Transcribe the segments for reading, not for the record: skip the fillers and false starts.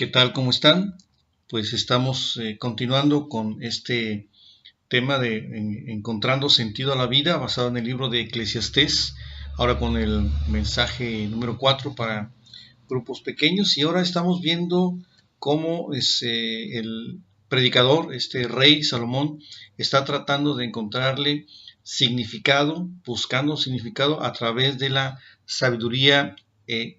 ¿Qué tal? ¿Cómo están? Pues estamos continuando con este tema de encontrando sentido a la vida basado en el libro de Eclesiastés, ahora con el mensaje número 4 para grupos pequeños y ahora estamos viendo cómo el predicador, este rey Salomón, está tratando de encontrarle significado, buscando significado a través de la sabiduría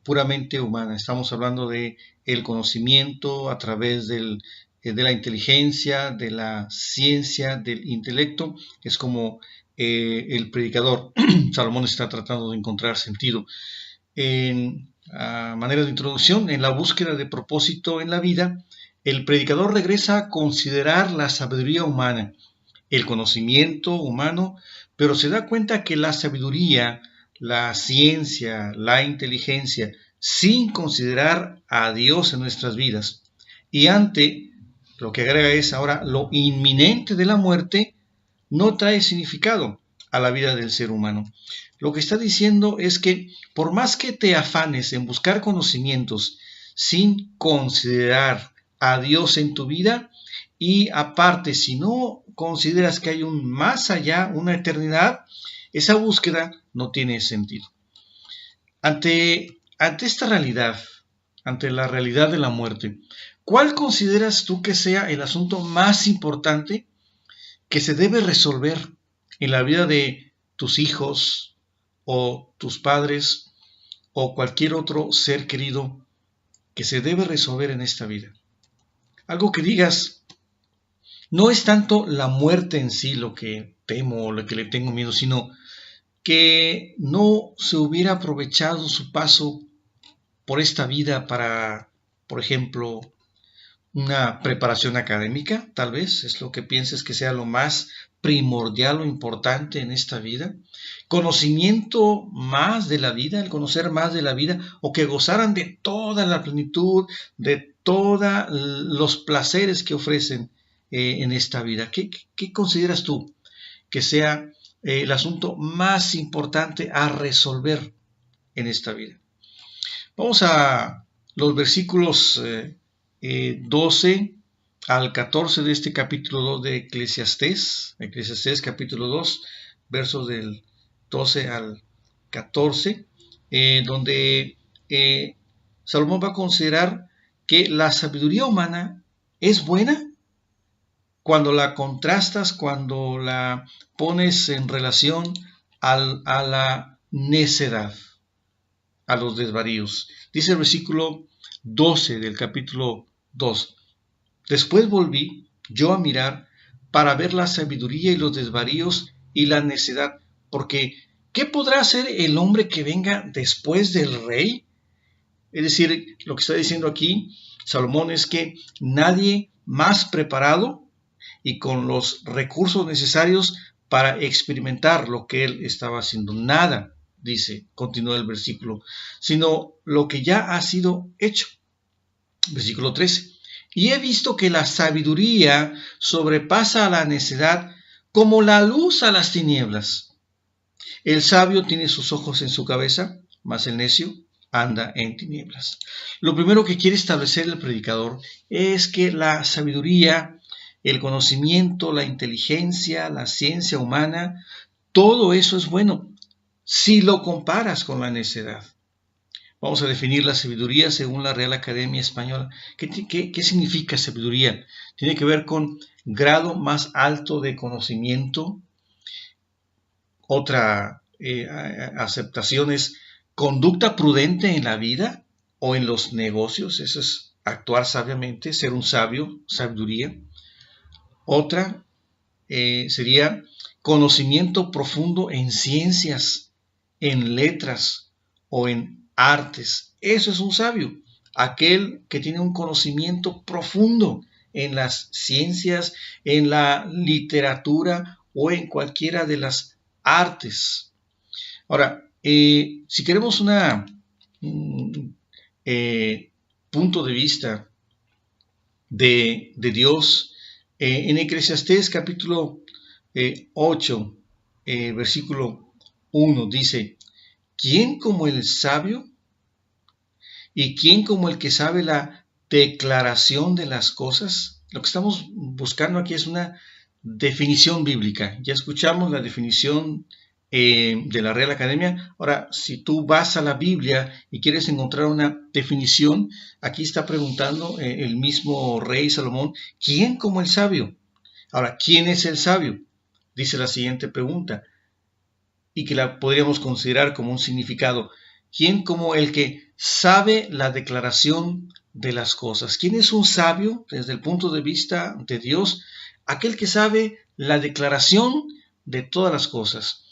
puramente humana. Estamos hablando de el conocimiento a través de la inteligencia, de la ciencia, del intelecto. Es como el predicador Salomón está tratando de encontrar sentido. A manera de introducción, en la búsqueda de propósito en la vida, el predicador regresa a considerar la sabiduría humana, el conocimiento humano, pero se da cuenta que la sabiduría, la ciencia, la inteligencia, sin considerar a Dios en nuestras vidas, y ante lo que agrega es ahora lo inminente de la muerte, no trae significado a la vida del ser humano. Lo que está diciendo es que por más que te afanes en buscar conocimientos sin considerar a Dios en tu vida, y aparte, si no consideras que hay un más allá, una eternidad, esa búsqueda no tiene sentido. Ante esta realidad, ante la realidad de la muerte, ¿cuál consideras tú que sea el asunto más importante que se debe resolver en la vida de tus hijos o tus padres o cualquier otro ser querido que se debe resolver en esta vida? Algo que digas, no es tanto la muerte en sí lo que temo o lo que le tengo miedo, sino que no se hubiera aprovechado su paso por esta vida para, por ejemplo, una preparación académica, tal vez, es lo que pienses que sea lo más primordial o importante en esta vida. Conocimiento más de la vida, el conocer más de la vida, o que gozaran de toda la plenitud, de todos los placeres que ofrecen en esta vida. ¿Qué consideras tú que sea el asunto más importante a resolver en esta vida? Vamos a los versículos 12 al 14 de este capítulo 2 de Eclesiastés, capítulo 2, versos del 12 al 14, donde Salomón va a considerar que la sabiduría humana es buena cuando la contrastas, cuando la pones en relación a la necedad, a los desvaríos. Dice el versículo 12 del capítulo 2. Después volví yo a mirar para ver la sabiduría y los desvaríos y la necedad, porque ¿qué podrá hacer el hombre que venga después del rey? Es decir, lo que está diciendo aquí Salomón es que nadie más preparado y con los recursos necesarios para experimentar lo que él estaba haciendo. Nada, dice, continúa el versículo, sino lo que ya ha sido hecho. Versículo 13. Y he visto que la sabiduría sobrepasa a la necedad como la luz a las tinieblas. El sabio tiene sus ojos en su cabeza, mas el necio anda en tinieblas. Lo primero que quiere establecer el predicador es que la sabiduría, el conocimiento, la inteligencia, la ciencia humana, todo eso es bueno si lo comparas con la necedad. Vamos a definir la sabiduría según la Real Academia Española. ¿Qué significa sabiduría? Tiene que ver con grado más alto de conocimiento. Otra aceptación es conducta prudente en la vida o en los negocios. Eso es actuar sabiamente, ser un sabio, sabiduría. Otra sería conocimiento profundo en ciencias, en letras o en artes. Eso es un sabio, aquel que tiene un conocimiento profundo en las ciencias, en la literatura o en cualquiera de las artes. Ahora, si queremos un punto de vista de Dios, en Eclesiastés capítulo 8, versículo 1 dice: ¿quién como el sabio? ¿Y quién como el que sabe la declaración de las cosas. Lo que estamos buscando aquí es una definición bíblica. Ya escuchamos la definición de la Real Academia. Ahora, si tú vas a la Biblia y quieres encontrar una definición, aquí está preguntando el mismo rey Salomón, ¿quién como el sabio? Ahora, ¿quién es el sabio? Dice la siguiente pregunta, y que la podríamos considerar como un significado. ¿Quién como el que sabe la declaración de las cosas? ¿Quién es un sabio desde el punto de vista de Dios? Aquel que sabe la declaración de todas las cosas.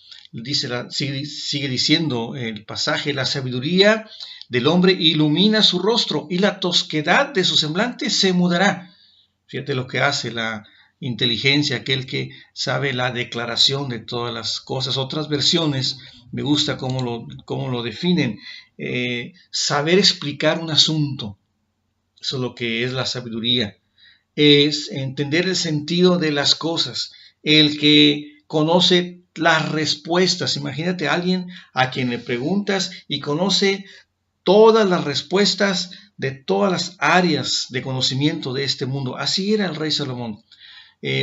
Sigue diciendo el pasaje, la sabiduría del hombre ilumina su rostro y la tosquedad de su semblante se mudará. Fíjate lo que hace la inteligencia, aquel que sabe la declaración de todas las cosas. Otras versiones, me gusta cómo lo definen, saber explicar un asunto. Eso es lo que es la sabiduría. Es entender el sentido de las cosas, el que conoce las respuestas. Imagínate a alguien a quien le preguntas y conoce todas las respuestas de todas las áreas de conocimiento de este mundo. Así era el rey Salomón.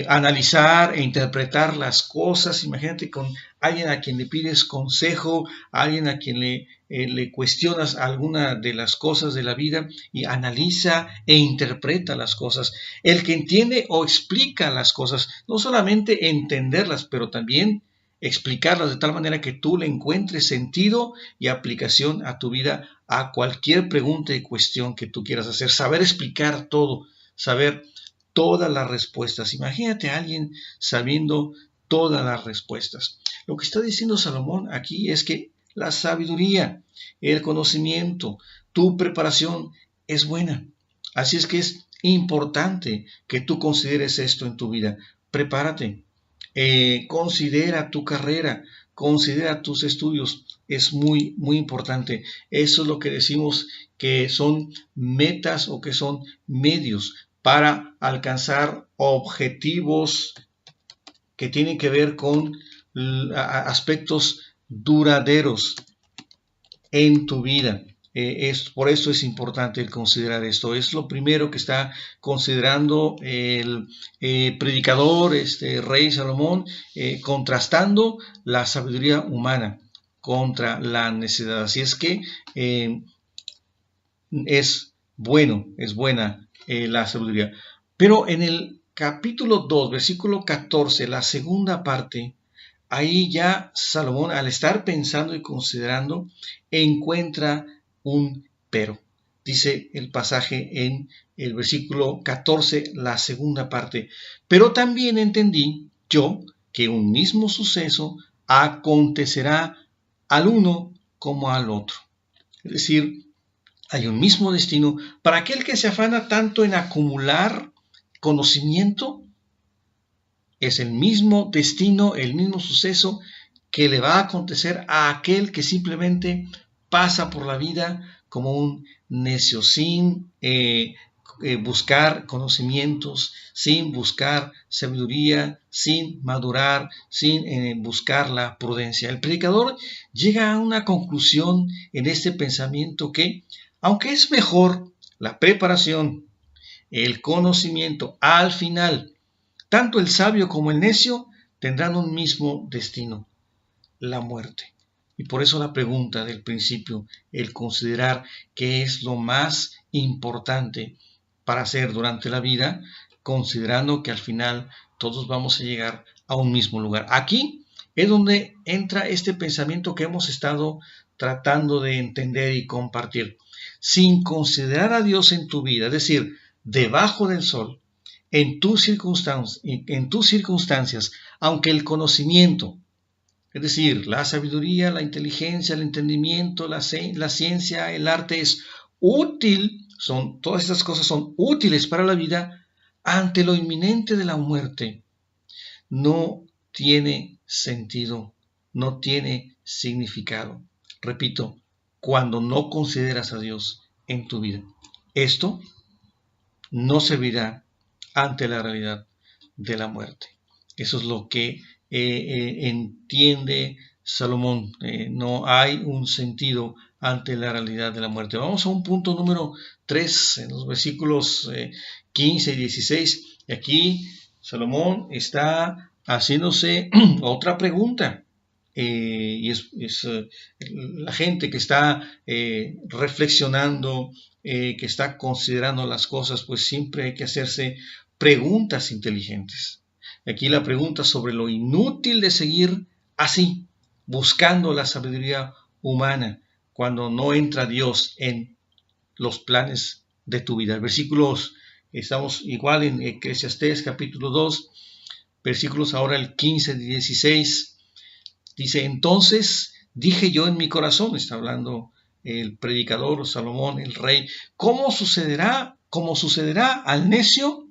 Analizar e interpretar las cosas. Imagínate con alguien a quien le pides consejo, a alguien a quien le cuestionas alguna de las cosas de la vida y analiza e interpreta las cosas. El que entiende o explica las cosas, no solamente entenderlas, pero también explicarlas de tal manera que tú le encuentres sentido y aplicación a tu vida, a cualquier pregunta y cuestión que tú quieras hacer. Saber explicar todo, saber todas las respuestas. Imagínate a alguien sabiendo todas las respuestas. Lo que está diciendo Salomón aquí es que la sabiduría, el conocimiento, tu preparación es buena. Así es que es importante que tú consideres esto en tu vida. Prepárate, considera tu carrera, considera tus estudios. Es muy, muy importante. Eso es lo que decimos que son metas o que son medios para alcanzar objetivos que tienen que ver con aspectos duraderos en tu vida. Por eso es importante el considerar esto. Es lo primero que está considerando el predicador, rey Salomón, contrastando la sabiduría humana contra la necedad. Así es que es buena la sabiduría. Pero en el capítulo 2, versículo 14, la segunda parte, ahí ya Salomón, al estar pensando y considerando, encuentra un pero. Dice el pasaje en el versículo 14, la segunda parte. Pero también entendí yo que un mismo suceso acontecerá al uno como al otro. Es decir, hay un mismo destino para aquel que se afana tanto en acumular conocimiento. Es el mismo destino, el mismo suceso que le va a acontecer a aquel que simplemente pasa por la vida como un necio, sin buscar conocimientos, sin buscar sabiduría, sin madurar, sin buscar la prudencia. El predicador llega a una conclusión en este pensamiento que, aunque es mejor la preparación, el conocimiento, al final, tanto el sabio como el necio tendrán un mismo destino, la muerte. Y por eso la pregunta del principio, el considerar qué es lo más importante para hacer durante la vida, considerando que al final todos vamos a llegar a un mismo lugar. Aquí es donde entra este pensamiento que hemos estado tratando de entender y compartir. Sin considerar a Dios en tu vida, es decir, debajo del sol, en tus circunstancias, aunque el conocimiento, es decir, la sabiduría, la inteligencia, el entendimiento, la ciencia, el arte es útil, todas estas cosas son útiles para la vida, ante lo inminente de la muerte, no tiene sentido, no tiene significado. Repito, cuando no consideras a Dios en tu vida, esto no servirá ante la realidad de la muerte. Eso es lo que entiende Salomón. No hay un sentido ante la realidad de la muerte. Vamos a un punto número 3, en los versículos 15 y 16. Y aquí Salomón está haciéndose otra pregunta. Y es la gente que está reflexionando, que está considerando las cosas, pues siempre hay que hacerse preguntas inteligentes. Aquí la pregunta sobre lo inútil de seguir así, buscando la sabiduría humana, cuando no entra Dios en los planes de tu vida. Versículos, estamos igual en Eclesiastés capítulo 2, versículos ahora el 15 y 16, dice, entonces dije yo en mi corazón, está hablando el predicador Salomón, el rey, ¿cómo sucederá? ¿Cómo sucederá al necio?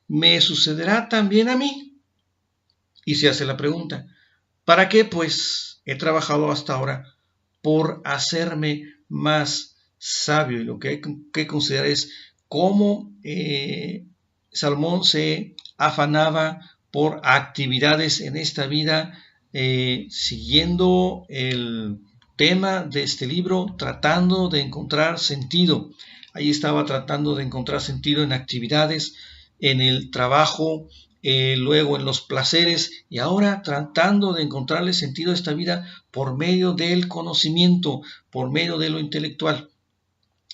¿Me sucederá también a mí? Y se hace la pregunta, ¿para qué pues he trabajado hasta ahora? Por hacerme más sabio. Y lo que hay que considerar es cómo Salomón se afanaba por actividades en esta vida, siguiendo el tema de este libro, tratando de encontrar sentido. Ahí estaba tratando de encontrar sentido en actividades, en el trabajo, luego en los placeres, y ahora tratando de encontrarle sentido a esta vida por medio del conocimiento, por medio de lo intelectual.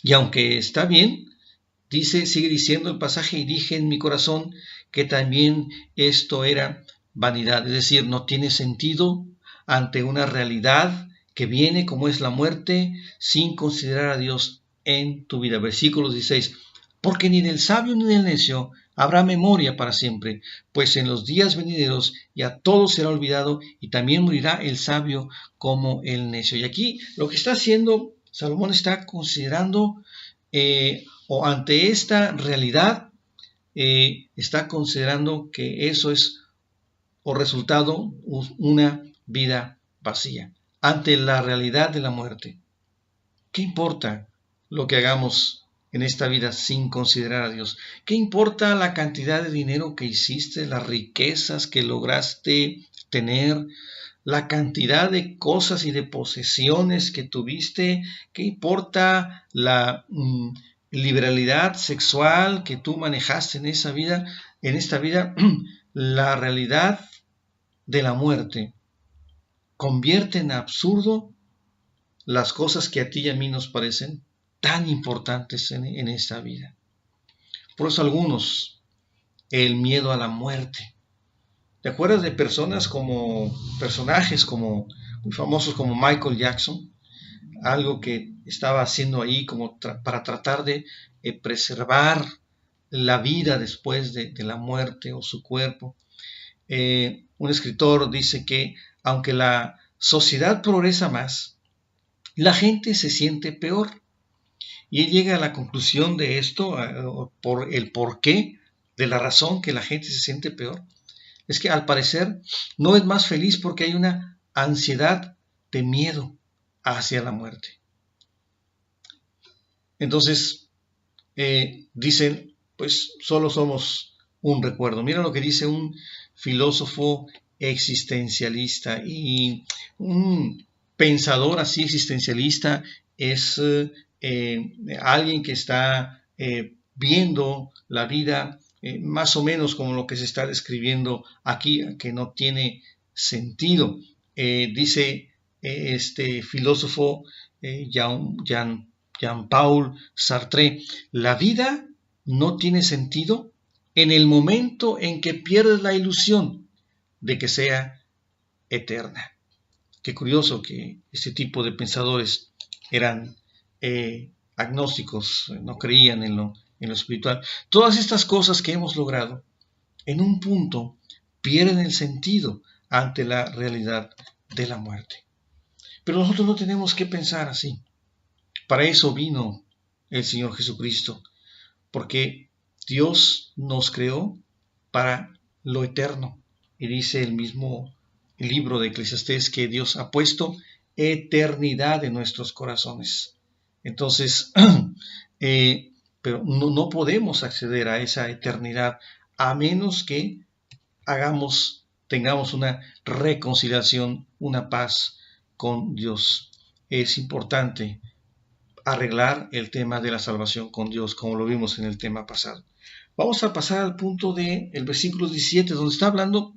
Y aunque está bien, sigue diciendo el pasaje, y dije en mi corazón que también esto era vanidad, es decir, no tiene sentido ante una realidad que viene como es la muerte, sin considerar a Dios en tu vida. Versículo 16, porque ni del sabio ni del necio habrá memoria para siempre, pues en los días venideros ya todo será olvidado y también morirá el sabio como el necio. Y aquí lo que está haciendo Salomón está considerando o ante esta realidad está considerando que eso es o resultado una vida vacía ante la realidad de la muerte. ¿Qué importa lo que hagamos en esta vida sin considerar a Dios? ¿Qué importa la cantidad de dinero que hiciste, las riquezas que lograste tener, la cantidad de cosas y de posesiones que tuviste? ¿Qué importa la liberalidad sexual que tú manejaste en esa vida? En esta vida, la realidad de la muerte convierte en absurdo las cosas que a ti y a mí nos parecen tan importantes en esta vida. Por eso algunos, el miedo a la muerte. ¿Te acuerdas de personajes como muy famosos como Michael Jackson? Algo que estaba haciendo ahí como para tratar de preservar la vida después de la muerte o su cuerpo. Un escritor dice que aunque la sociedad progresa más, la gente se siente peor. Y él llega a la conclusión de esto, por el porqué de la razón que la gente se siente peor. Es que al parecer no es más feliz porque hay una ansiedad de miedo hacia la muerte. Entonces, dicen, pues solo somos un recuerdo. Mira lo que dice un filósofo existencialista, y un pensador así existencialista es alguien que está viendo la vida más o menos como lo que se está describiendo aquí, que no tiene sentido. Dice este filósofo Jean-Paul Sartre, la vida no tiene sentido en el momento en que pierdes la ilusión de que sea eterna. Qué curioso que este tipo de pensadores eran agnósticos, no creían en lo espiritual. Todas estas cosas que hemos logrado, en un punto, pierden el sentido ante la realidad de la muerte. Pero nosotros no tenemos que pensar así. Para eso vino el Señor Jesucristo, porque Dios nos creó para lo eterno. Y dice el mismo libro de Eclesiastés que Dios ha puesto eternidad en nuestros corazones. Entonces, pero no podemos acceder a esa eternidad a menos que hagamos tengamos una reconciliación, una paz con Dios. Es importante arreglar el tema de la salvación con Dios, como lo vimos en el tema pasado. Vamos a pasar al punto del versículo 17, donde está hablando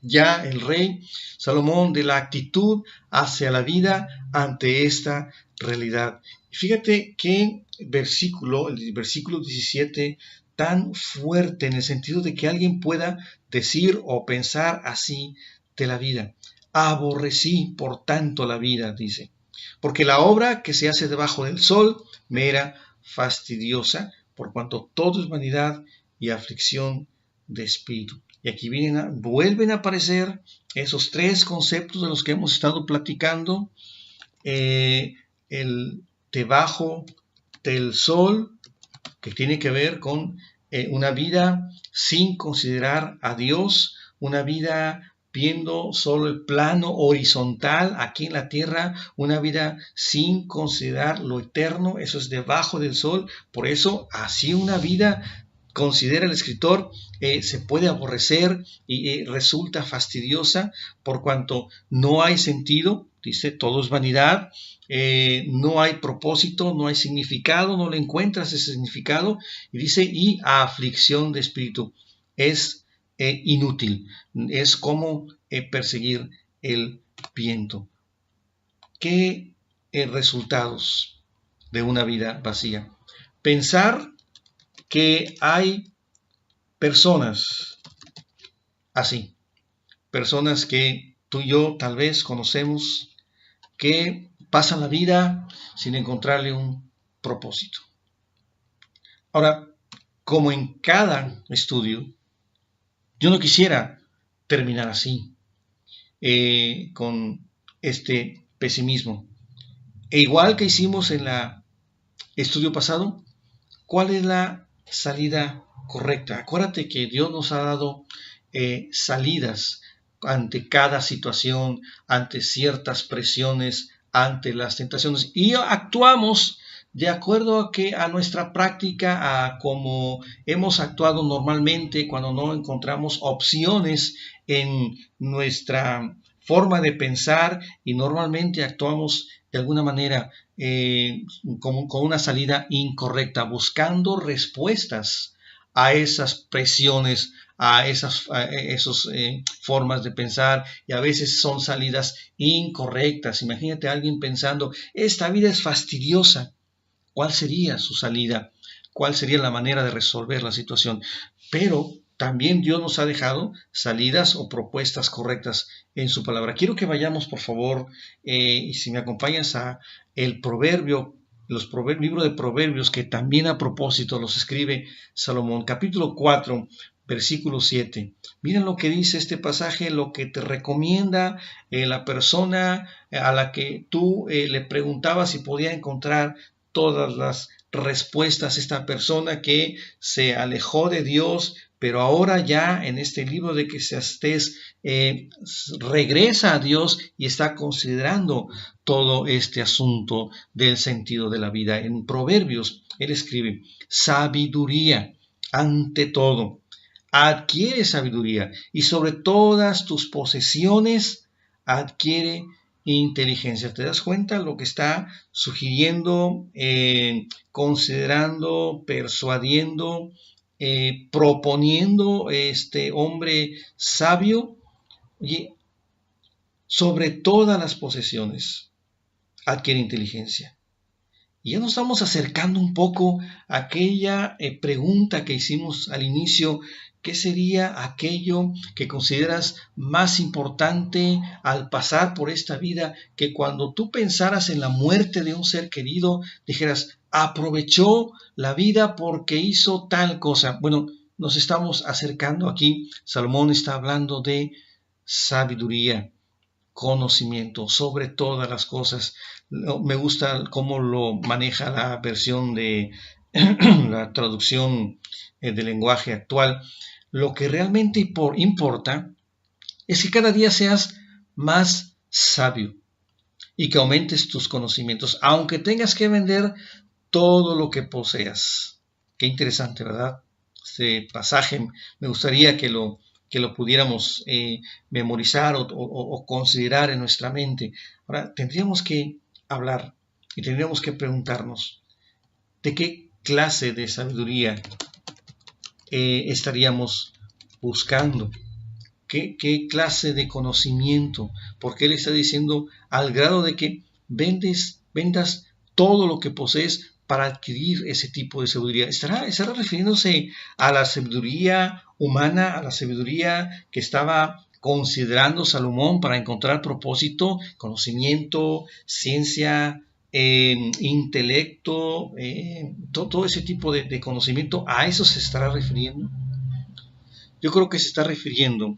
ya el rey Salomón de la actitud hacia la vida ante esta realidad. Fíjate qué versículo, el versículo 17, tan fuerte en el sentido de que alguien pueda decir o pensar así de la vida. Aborrecí por tanto la vida, dice, porque la obra que se hace debajo del sol me era fastidiosa, por cuanto todo es vanidad y aflicción de espíritu. Y aquí vuelven a aparecer esos tres conceptos de los que hemos estado platicando. El debajo del sol, que tiene que ver con una vida sin considerar a Dios, una vida viendo solo el plano horizontal aquí en la tierra, una vida sin considerar lo eterno, eso es debajo del sol. Por eso, así una vida, considera el escritor, se puede aborrecer y resulta fastidiosa por cuanto no hay sentido, dice, todo es vanidad, no hay propósito, no hay significado, no le encuentras ese significado, y dice, y a aflicción de espíritu, es inútil, es como perseguir el viento. ¿Qué resultados de una vida vacía? Pensar que hay personas así, personas que tú y yo tal vez conocemos, que pasan la vida sin encontrarle un propósito. Ahora, como en cada estudio, yo no quisiera terminar así, con este pesimismo. E igual que hicimos en el estudio pasado, ¿cuál es la salida correcta? Acuérdate que Dios nos ha dado salidas ante cada situación, ante ciertas presiones, ante las tentaciones, y actuamos de acuerdo a nuestra práctica, a cómo hemos actuado normalmente cuando no encontramos opciones en nuestra forma de pensar, y normalmente actuamos de alguna manera con una salida incorrecta, buscando respuestas a esas presiones, a esas formas de pensar, y a veces son salidas incorrectas. Imagínate a alguien pensando, esta vida es fastidiosa. ¿Cuál sería su salida? ¿Cuál sería la manera de resolver la situación? Pero también Dios nos ha dejado salidas o propuestas correctas en su palabra. Quiero que vayamos, por favor, y si me acompañas a el proverbio, libro de Proverbios, que también a propósito los escribe Salomón, capítulo 4, versículo 7. Miren lo que dice este pasaje, lo que te recomienda la persona a la que tú le preguntabas si podía encontrar todas las respuestas, esta persona que se alejó de Dios, pero ahora ya en este libro de Eclesiastés regresa a Dios y está considerando todo este asunto del sentido de la vida. En Proverbios él escribe, sabiduría ante todo, adquiere sabiduría, y sobre todas tus posesiones adquiere inteligencia. ¿Te das cuenta lo que está sugiriendo, considerando, persuadiendo, proponiendo este hombre sabio? Oye, sobre todas las posesiones adquiere inteligencia. Y ya nos estamos acercando un poco a aquella pregunta que hicimos al inicio. ¿Qué sería aquello que consideras más importante al pasar por esta vida, que cuando tú pensaras en la muerte de un ser querido, dijeras, aprovechó la vida porque hizo tal cosa? Bueno, nos estamos acercando aquí. Salomón está hablando de sabiduría, conocimiento sobre todas las cosas. Me gusta cómo lo maneja la versión de la traducción del lenguaje actual. Lo que realmente importa es que cada día seas más sabio y que aumentes tus conocimientos, aunque tengas que vender todo lo que poseas. Qué interesante, ¿verdad? Este pasaje me gustaría que lo que lo pudiéramos memorizar o considerar en nuestra mente. Ahora, tendríamos que hablar y tendríamos que preguntarnos, ¿de qué clase de sabiduría estaríamos buscando? ¿Qué clase de conocimiento? Porque Él está diciendo al grado de que vendas todo lo que posees para adquirir ese tipo de sabiduría. ¿Estará refiriéndose a la sabiduría humana, a la sabiduría que estaba considerando Salomón para encontrar propósito, conocimiento, ciencia, intelecto, todo ese tipo de conocimiento? ¿A eso se estará refiriendo? Yo creo que se está refiriendo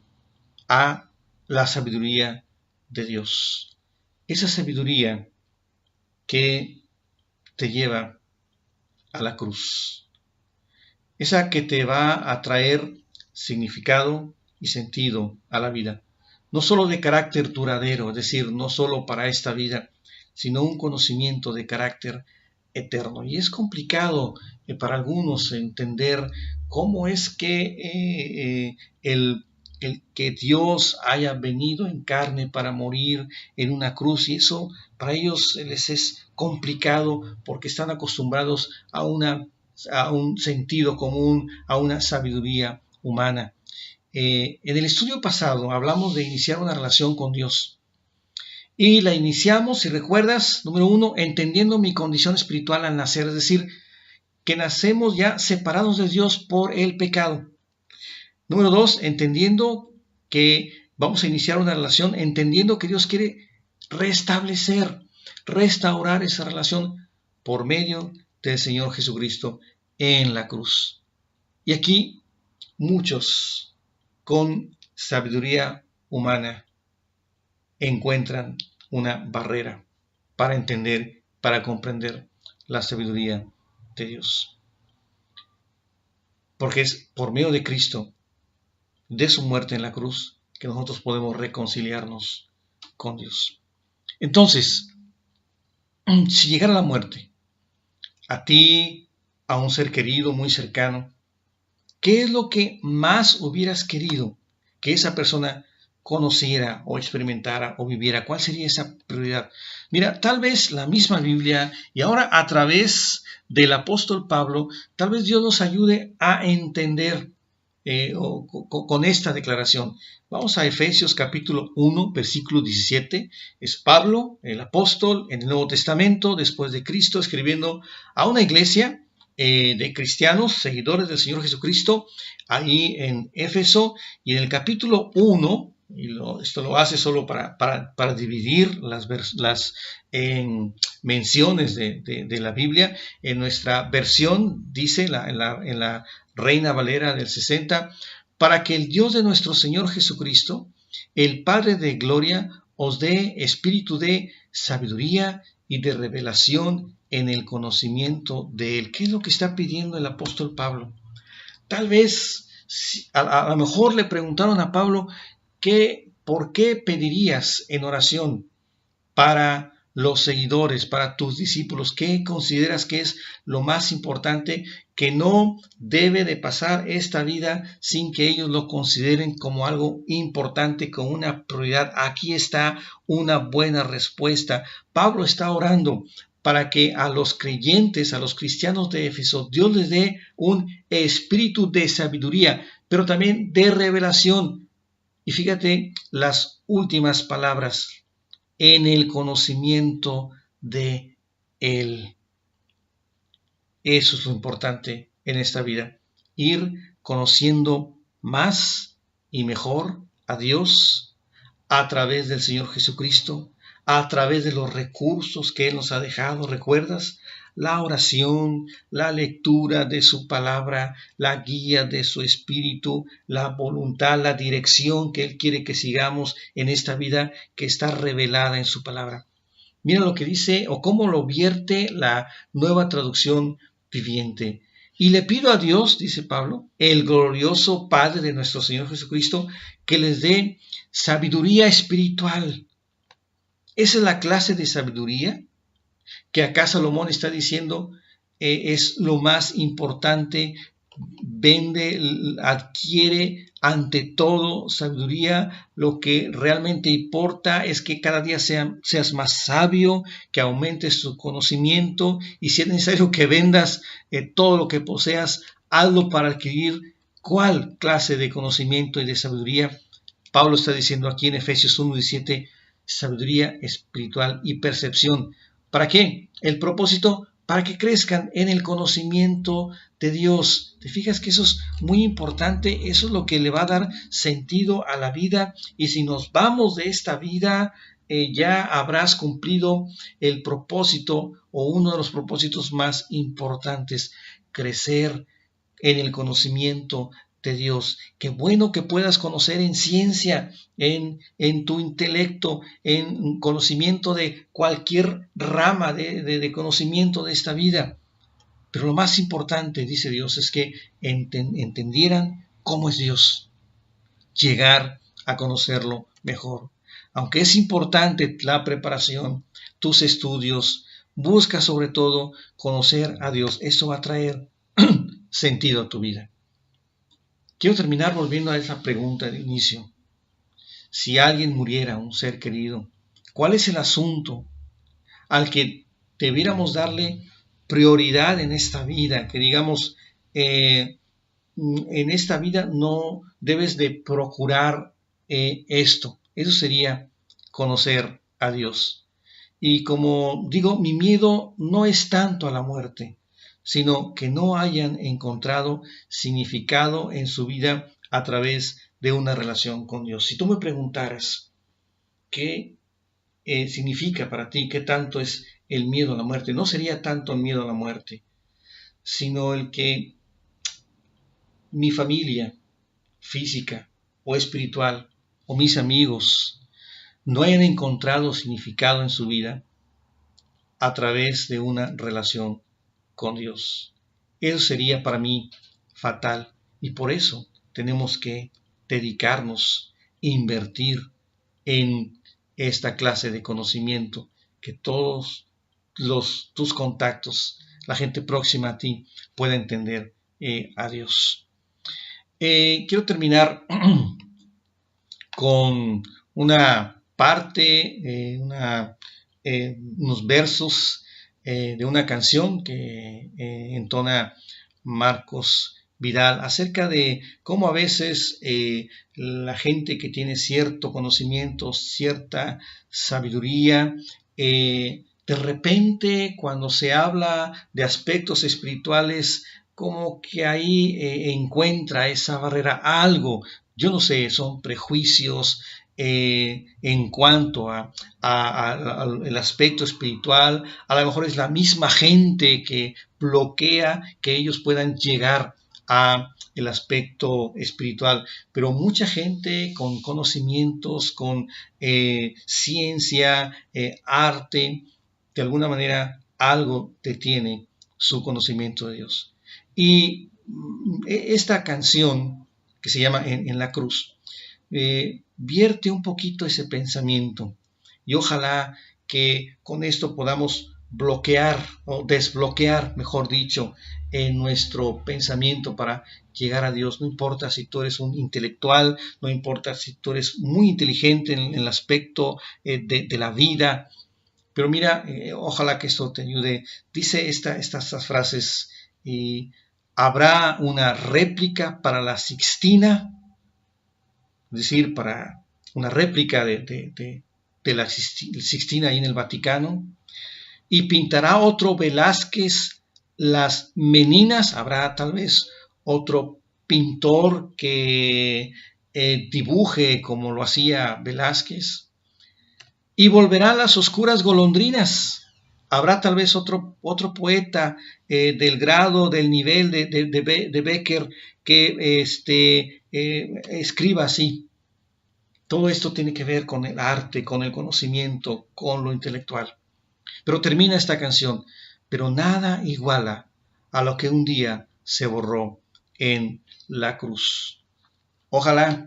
a la sabiduría de Dios. Esa sabiduría que te lleva a la cruz. Esa que te va a traer significado y sentido a la vida. No solo de carácter duradero, es decir, no solo para esta vida, sino un conocimiento de carácter eterno. Y es complicado para algunos entender cómo es que el que Dios haya venido en carne para morir en una cruz, y eso para ellos les es complicado porque están acostumbrados a un sentido común, a una sabiduría humana. En el estudio pasado hablamos de iniciar una relación con Dios. Y la iniciamos, si recuerdas, número 1, entendiendo mi condición espiritual al nacer, es decir, que nacemos ya separados de Dios por el pecado. Número 2, entendiendo que vamos a iniciar una relación, entendiendo que Dios quiere restablecer, restaurar esa relación por medio del Señor Jesucristo en la cruz. Y aquí muchos con sabiduría humana encuentran una barrera para entender, para comprender la sabiduría de Dios. Porque es por medio de Cristo, de su muerte en la cruz, que nosotros podemos reconciliarnos con Dios. Entonces, si llegara la muerte, a ti, a un ser querido, muy cercano, ¿qué es lo que más hubieras querido que esa persona conociera o experimentara o viviera? ¿Cuál sería esa prioridad? Mira, tal vez la misma Biblia y ahora a través del apóstol Pablo, tal vez Dios nos ayude a entender con esta declaración. Vamos a Efesios capítulo 1, versículo 17. Es Pablo, el apóstol, en el Nuevo Testamento, después de Cristo, escribiendo a una iglesia de cristianos, seguidores del Señor Jesucristo, ahí en Éfeso, y en el capítulo 1, y esto lo hace solo para dividir las menciones de la Biblia. En nuestra versión dice, en la Reina Valera del 60, para que el Dios de nuestro Señor Jesucristo, el Padre de gloria, os dé espíritu de sabiduría y de revelación en el conocimiento de Él. ¿Qué es lo que está pidiendo el apóstol Pablo? Tal vez, a lo mejor le preguntaron a Pablo, ¿por qué pedirías en oración para los seguidores, para tus discípulos? ¿Qué consideras que es lo más importante que no debe de pasar esta vida sin que ellos lo consideren como algo importante, como una prioridad? Aquí está una buena respuesta. Pablo está orando para que a los creyentes, a los cristianos de Éfeso, Dios les dé un espíritu de sabiduría, pero también de revelación. Y fíjate las últimas palabras: en el conocimiento de Él. Eso es lo importante en esta vida, ir conociendo más y mejor a Dios a través del Señor Jesucristo, a través de los recursos que Él nos ha dejado. ¿Recuerdas? La oración, la lectura de su palabra, la guía de su espíritu, la voluntad, la dirección que Él quiere que sigamos en esta vida que está revelada en su palabra. Mira lo que dice o cómo lo vierte la Nueva Traducción Viviente. Y le pido a Dios, dice Pablo, el glorioso Padre de nuestro Señor Jesucristo, que les dé sabiduría espiritual. Esa es la clase de sabiduría que acá Salomón está diciendo es lo más importante adquiere ante todo sabiduría. Lo que realmente importa es que cada día seas más sabio, que aumentes tu conocimiento, y si es necesario que vendas todo lo que poseas, hazlo para adquirir cuál clase de conocimiento y de sabiduría. Pablo está diciendo aquí en Efesios 1:17, sabiduría espiritual y percepción. ¿Para qué? El propósito, para que crezcan en el conocimiento de Dios. ¿Te fijas que eso es muy importante? Eso es lo que le va a dar sentido a la vida. Y si nos vamos de esta vida, ya habrás cumplido el propósito o uno de los propósitos más importantes, crecer en el conocimiento de Dios. Qué bueno que puedas conocer en ciencia, en tu intelecto, en conocimiento de cualquier rama de conocimiento de esta vida. Pero lo más importante, dice Dios, es que entendieran cómo es Dios, llegar a conocerlo mejor. Aunque es importante la preparación, tus estudios, busca sobre todo conocer a Dios. Eso va a traer sentido a tu vida. Quiero terminar volviendo a esa pregunta de inicio. Si alguien muriera, un ser querido, ¿cuál es el asunto al que debiéramos darle prioridad en esta vida? Que digamos, en esta vida no debes de procurar esto. Eso sería conocer a Dios. Y como digo, mi miedo no es tanto a la muerte, sino que no hayan encontrado significado en su vida a través de una relación con Dios. Si tú me preguntaras qué significa para ti, qué tanto es el miedo a la muerte, no sería tanto el miedo a la muerte, sino el que mi familia física o espiritual o mis amigos no hayan encontrado significado en su vida a través de una relación con Dios. Eso sería para mí fatal, y por eso tenemos que dedicarnos, invertir en esta clase de conocimiento, que todos tus contactos, la gente próxima a ti, pueda entender a Dios. Quiero terminar con una parte, unos versos de una canción que entona Marcos Vidal acerca de cómo a veces la gente que tiene cierto conocimiento, cierta sabiduría, de repente cuando se habla de aspectos espirituales, como que ahí encuentra esa barrera, algo, yo no sé, son prejuicios en cuanto al aspecto espiritual. A lo mejor es la misma gente que bloquea que ellos puedan llegar a el aspecto espiritual, pero mucha gente con conocimientos, con ciencia, arte, de alguna manera algo detiene su conocimiento de Dios. Y esta canción que se llama En la cruz, vierte un poquito ese pensamiento, y ojalá que con esto podamos bloquear o desbloquear, mejor dicho, nuestro pensamiento para llegar a Dios. No importa si tú eres un intelectual, no importa si tú eres muy inteligente en el aspecto de la vida, pero mira, ojalá que esto te ayude. Dice estas frases, habrá una réplica para la Sixtina, es decir, para una réplica de la Sixtina ahí en el Vaticano, y pintará otro Velázquez las Meninas. Habrá tal vez otro pintor que dibuje como lo hacía Velázquez, y volverán las oscuras golondrinas. Habrá tal vez otro poeta del grado, del nivel de Becker que escriba así. Todo esto tiene que ver con el arte, con el conocimiento, con lo intelectual. Pero termina esta canción: pero nada iguala a lo que un día se borró en la cruz. Ojalá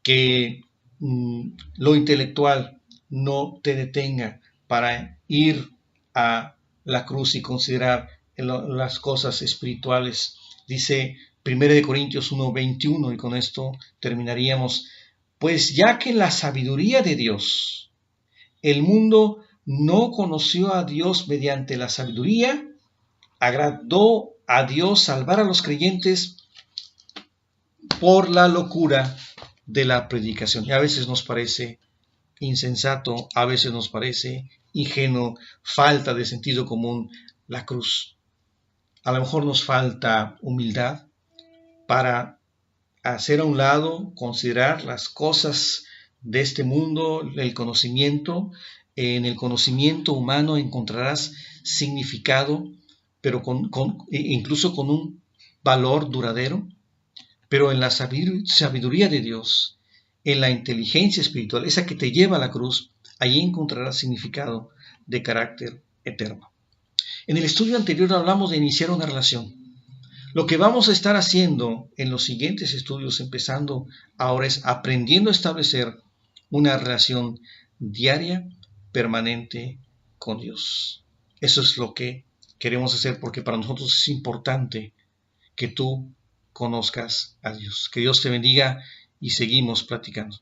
que lo intelectual no te detenga para ir a la cruz y considerar las cosas espirituales. Dice 1 Corintios 1:21, y con esto terminaríamos. Pues ya que la sabiduría de Dios, el mundo no conoció a Dios mediante la sabiduría, agradó a Dios salvar a los creyentes por la locura de la predicación. Y a veces nos parece insensato, a veces nos parece ingenuo, falta de sentido común la cruz. A lo mejor nos falta humildad para hacer a un lado, considerar las cosas de este mundo, el conocimiento. En el conocimiento humano encontrarás significado, pero incluso con un valor duradero. Pero en la sabiduría de Dios, en la inteligencia espiritual, esa que te lleva a la cruz, allí encontrarás significado de carácter eterno. En el estudio anterior hablamos de iniciar una relación. Lo que vamos a estar haciendo en los siguientes estudios, empezando ahora, es aprendiendo a establecer una relación diaria, permanente con Dios. Eso es lo que queremos hacer, porque para nosotros es importante que tú conozcas a Dios. Que Dios te bendiga y seguimos platicando.